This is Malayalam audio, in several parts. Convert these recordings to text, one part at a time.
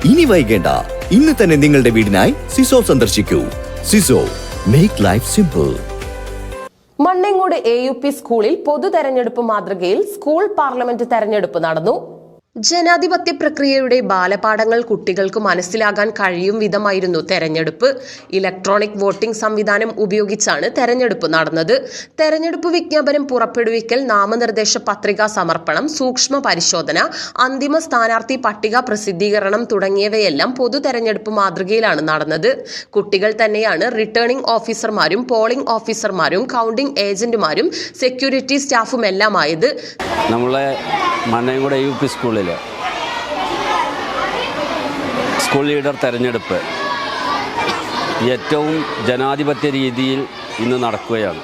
ഇനി വൈകേണ്ട, ഇന്ന് തന്നെ നിങ്ങളുടെ വീടിനായി സിസോ സന്ദർശിക്കൂ. സിസോ, make life simple. Mannengode AUP സ്കൂളിൽ പൊതു തെരഞ്ഞെടുപ്പ് മാതൃകയിൽ സ്കൂൾ പാർലമെന്റ് തെരഞ്ഞെടുപ്പ് നടന്നു. ജനാധിപത്യ പ്രക്രിയയുടെ ബാലപാഠങ്ങൾ കുട്ടികൾക്ക് മനസ്സിലാകാൻ കഴിയും വിധമായിരുന്നു തെരഞ്ഞെടുപ്പ്. ഇലക്ട്രോണിക് വോട്ടിംഗ് സംവിധാനം ഉപയോഗിച്ചാണ് തെരഞ്ഞെടുപ്പ് നടന്നത്. തെരഞ്ഞെടുപ്പ് വിജ്ഞാപനം പുറപ്പെടുവിക്കൽ, നാമനിർദ്ദേശ പത്രിക സമർപ്പണം, സൂക്ഷ്മ പരിശോധന, അന്തിമ സ്ഥാനാർത്ഥി പട്ടിക പ്രസിദ്ധീകരണം തുടങ്ങിയവയെല്ലാം പൊതു തെരഞ്ഞെടുപ്പ് മാതൃകയിലാണ് നടന്നത്. കുട്ടികൾ തന്നെയാണ് റിട്ടേണിംഗ് ഓഫീസർമാരും പോളിംഗ് ഓഫീസർമാരും കൗണ്ടിംഗ് ഏജന്റുമാരും സെക്യൂരിറ്റി സ്റ്റാഫുമെല്ലാമായത്. നമ്മളെ മണ്ണേങ്ങോട് AUP സ്കൂളിൽ സ്കൂൾ ലീഡർ തെരഞ്ഞെടുപ്പ് ഏറ്റവും ജനാധിപത്യ രീതിയിൽ ഇന്ന് നടക്കുകയാണ്.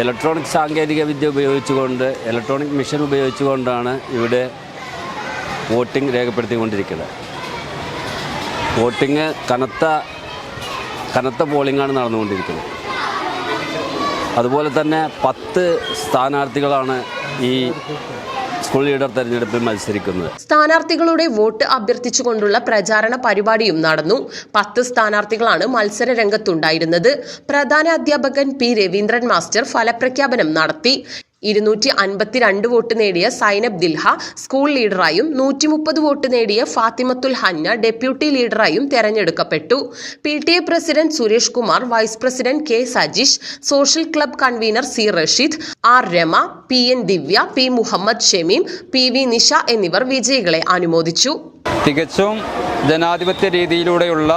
ഇലക്ട്രോണിക് സാങ്കേതിക വിദ്യ ഉപയോഗിച്ചുകൊണ്ട്, ഇലക്ട്രോണിക് മെഷീൻ ഉപയോഗിച്ചുകൊണ്ടാണ് ഇവിടെ വോട്ടിംഗ് രേഖപ്പെടുത്തിക്കൊണ്ടിരിക്കുന്നത്. വോട്ടിംഗ് കനത്ത പോളിംഗാണ് നടന്നുകൊണ്ടിരിക്കുന്നത്. അതുപോലെ തന്നെ 10 സ്ഥാനാർത്ഥികളാണ് ഈ സ്കൂൾ ലീഡർ തെരഞ്ഞെടുപ്പിൽ മത്സരിക്കുന്നത്. സ്ഥാനാർത്ഥികളുടെ വോട്ട് അഭ്യർത്ഥിച്ചുകൊണ്ടുള്ള പ്രചാരണ പരിപാടിയും നടന്നു. 10 സ്ഥാനാർത്ഥികളാണ് മത്സര രംഗത്തുണ്ടായിരുന്നത്. പ്രധാന അധ്യാപകൻ P. രവീന്ദ്രൻ മാസ്റ്റർ ഫലപ്രഖ്യാപനം നടത്തി. 252 വോട്ട് നേടിയ സൈനബ് ദിൽഹ സ്കൂൾ ലീഡറായും 130 വോട്ട് നേടിയ ഫാത്തിമത്തുൽ ഹന്ന ഡെപ്യൂട്ടി ലീഡറായും തെരഞ്ഞെടുക്കപ്പെട്ടു. PTA president Suresh Kumar, vice president K. Sajeesh, social club convener C. Rasheed, R. Rema, PN Divya, P. Muhammad Shameem, PV Nisha എന്നിവർ വിജയികളെ അനുമോദിച്ചു. തികച്ചും ജനാധിപത്യ രീതിയിലൂടെയുള്ള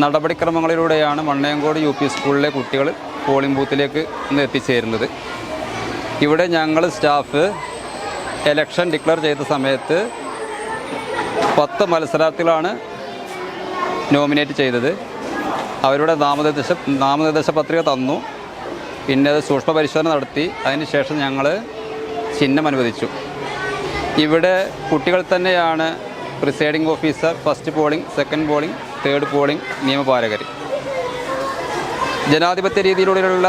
നടപടിക്രമങ്ങളിലൂടെയാണ് മണ്ണേങ്കോട് UP സ്കൂളിലെ കുട്ടികൾ പോളിംഗ് ബൂത്തിലേക്ക് ഇന്ന് എത്തിച്ചേരുന്നത്. ഇവിടെ ഞങ്ങൾ സ്റ്റാഫ് എലക്ഷൻ ഡിക്ലെയർ ചെയ്ത സമയത്ത് 10 മത്സരാർത്ഥികളാണ് നോമിനേറ്റ് ചെയ്തത്. അവരുടെ നാമനിർദ്ദേശ പത്രിക തന്നു. പിന്നെ അത് സൂക്ഷ്മ പരിശോധന നടത്തി. അതിനുശേഷം ഞങ്ങൾ ചിഹ്നം അനുവദിച്ചു. ഇവിടെ കുട്ടികൾ തന്നെയാണ് presiding officer, first polling, second polling, third polling നിയമപാലകർ. ജനാധിപത്യ രീതിയിലൂടെയുള്ള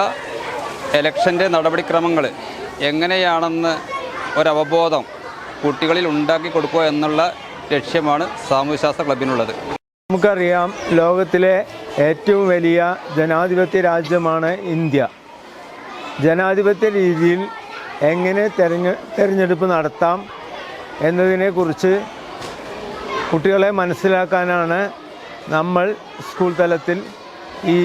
എലക്ഷൻ്റെ നടപടിക്രമങ്ങൾ എങ്ങനെയാണെന്ന് ഒരവബോധം കുട്ടികളിൽ ഉണ്ടാക്കി കൊടുക്കുക എന്നുള്ള ലക്ഷ്യമാണ് സാമൂഹ്യശാസ്ത്ര ക്ലബിനുള്ളത്. നമുക്കറിയാം, ലോകത്തിലെ ഏറ്റവും വലിയ ജനാധിപത്യ രാജ്യമാണ് ഇന്ത്യ. ജനാധിപത്യ രീതിയിൽ എങ്ങനെ തെരഞ്ഞെടുപ്പ് നടത്താം എന്നതിനെക്കുറിച്ച് കുട്ടികളെ മനസ്സിലാക്കാനാണ് നമ്മൾ സ്കൂൾ തലത്തിൽ ഈ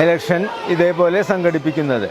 ഇലക്ഷൻ ഇതേപോലെ സംഘടിപ്പിക്കുന്നത്.